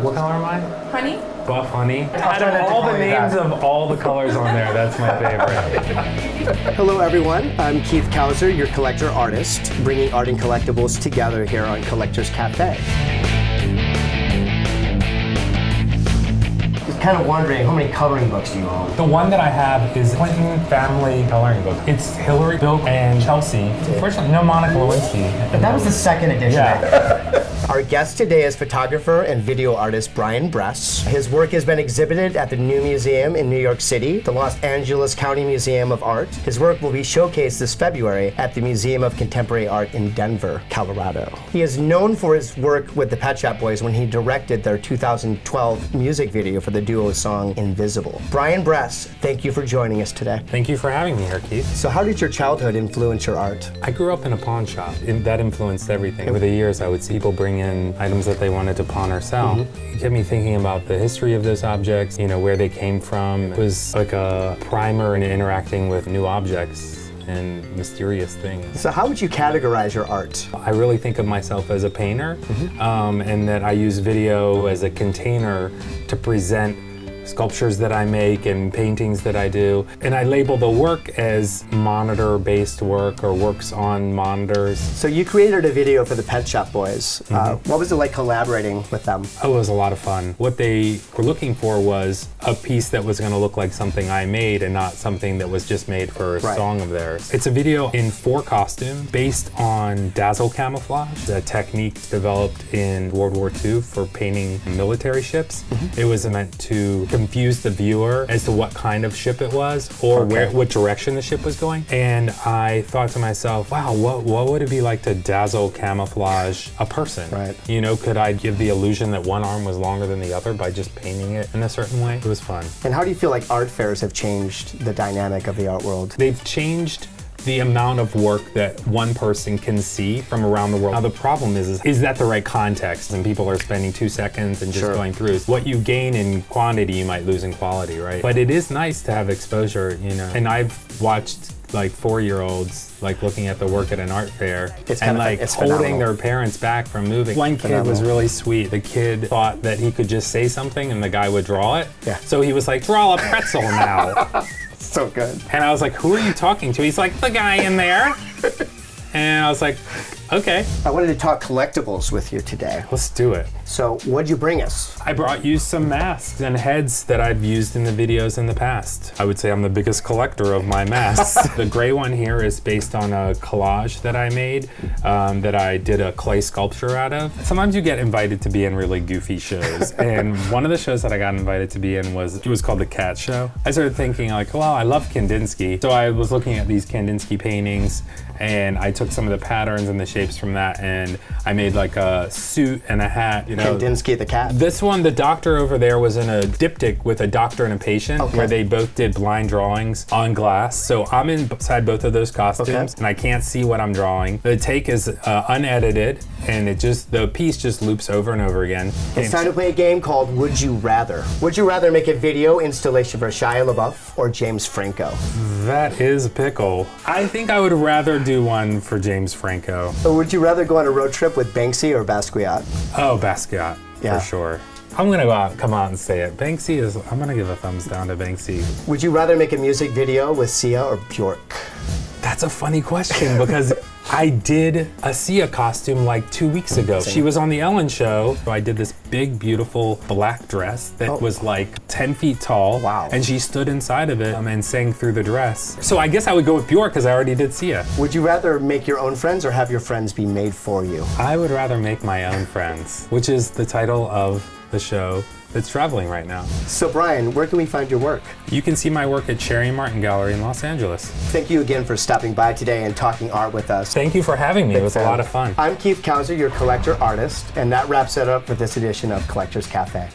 What color am I? Honey? Buff honey. Out of all the names of all the colors on there, that's my favorite. Hello everyone, I'm Keith Kauser, your collector artist, bringing art and collectibles together here on Collectors Cafe. Just kind of wondering, how many coloring books do you own? The one that I have is Clinton Family Coloring Book. It's Hillary, Bill, and Chelsea. Unfortunately, no Monica Lewinsky. But that was the second edition. Yeah. Our guest today is photographer and video artist Brian Bress. His work has been exhibited at the New Museum in New York City, the Los Angeles County Museum of Art. His work will be showcased this February at the Museum of Contemporary Art in Denver, Colorado. He is known for his work with the Pet Shop Boys when he directed their 2012 music video for the duo song Invisible. Brian Bress, thank you for joining us today. Thank you for having me here, Keith. So how did your childhood influence your art? I grew up in a pawn shop, and that influenced everything. Over the years, I would see people bring in items that they wanted to pawn or sell. It kept me thinking about the history of those objects, you know, where they came from. It was like a primer in interacting with new objects and mysterious things. So how would you categorize your art? I really think of myself as a painter, and that I use video as a container to present sculptures that I make and paintings that I do. And I label the work as monitor-based work or works on monitors. So you created a video for the Pet Shop Boys. What was it like collaborating with them? Oh, it was a lot of fun. What they were looking for was a piece that was gonna look like something I made and not something that was just made for a song of theirs. It's a video in 4 costumes based on dazzle camouflage, a technique developed in World War II for painting military ships. It was meant to confuse the viewer as to what kind of ship it was or what direction the ship was going. And I thought to myself, wow, what would it be like to dazzle camouflage a person? Right. You know, could I give the illusion that one arm was longer than the other by just painting it in a certain way? It was fun. And how do you feel like art fairs have changed the dynamic of the art world? They've changed the amount of work that one person can see from around the world. Now the problem is that the right context? And people are spending 2 seconds and just going through. What you gain in quantity, you might lose in quality, right? But it is nice to have exposure, you know. And I've watched like 4-year-olds like looking at the work at an art fair and like holding their parents back from moving. One kid was really sweet. The kid thought that he could just say something and the guy would draw it. Yeah. So he was like, draw a pretzel now. So good. And I was like, who are you talking to? He's like, the guy in there. And I was like, okay. I wanted to talk collectibles with you today. Let's do it. So what'd you bring us? I brought you some masks and heads that I've used in the videos in the past. I would say I'm the biggest collector of my masks. The gray one here is based on a collage that I made that I did a clay sculpture out of. Sometimes you get invited to be in really goofy shows. And one of the shows that I got invited to be in was called The Cat Show. I started thinking like, well, I love Kandinsky. So I was looking at these Kandinsky paintings and I took some of the patterns and the shapes from that and I made like a suit and a hat, you know. Kandinsky the cat? This one, the doctor over there was in a diptych with a doctor and a patient where they both did blind drawings on glass. So I'm inside both of those costumes and I can't see what I'm drawing. The take is unedited and the piece just loops over and over again. It's time to play a game called Would You Rather. Would you rather make a video installation for Shia LaBeouf or James Franco? That is a pickle. I think I would rather do one for James Franco. Or would you rather go on a road trip with Banksy or Basquiat? Oh, Basquiat, for sure. I'm gonna come out and say it. Banksy I'm gonna give a thumbs down to Banksy. Would you rather make a music video with Sia or Bjork? That's a funny question because I did a Sia costume like 2 weeks ago. She was on the Ellen show. I did this big, beautiful black dress that was like 10 feet tall. Wow. And she stood inside of it and sang through the dress. So I guess I would go with Bjork because I already did Sia. Would you rather make your own friends or have your friends be made for you? I would rather make my own friends, which is the title of the show that's traveling right now. So Brian, where can we find your work? You can see my work at Cherry Martin Gallery in Los Angeles. Thank you again for stopping by today and talking art with us. Thank you for having me. It was a lot of fun. I'm Keith Kauser, your collector artist, and that wraps it up for this edition of Collectors Cafe.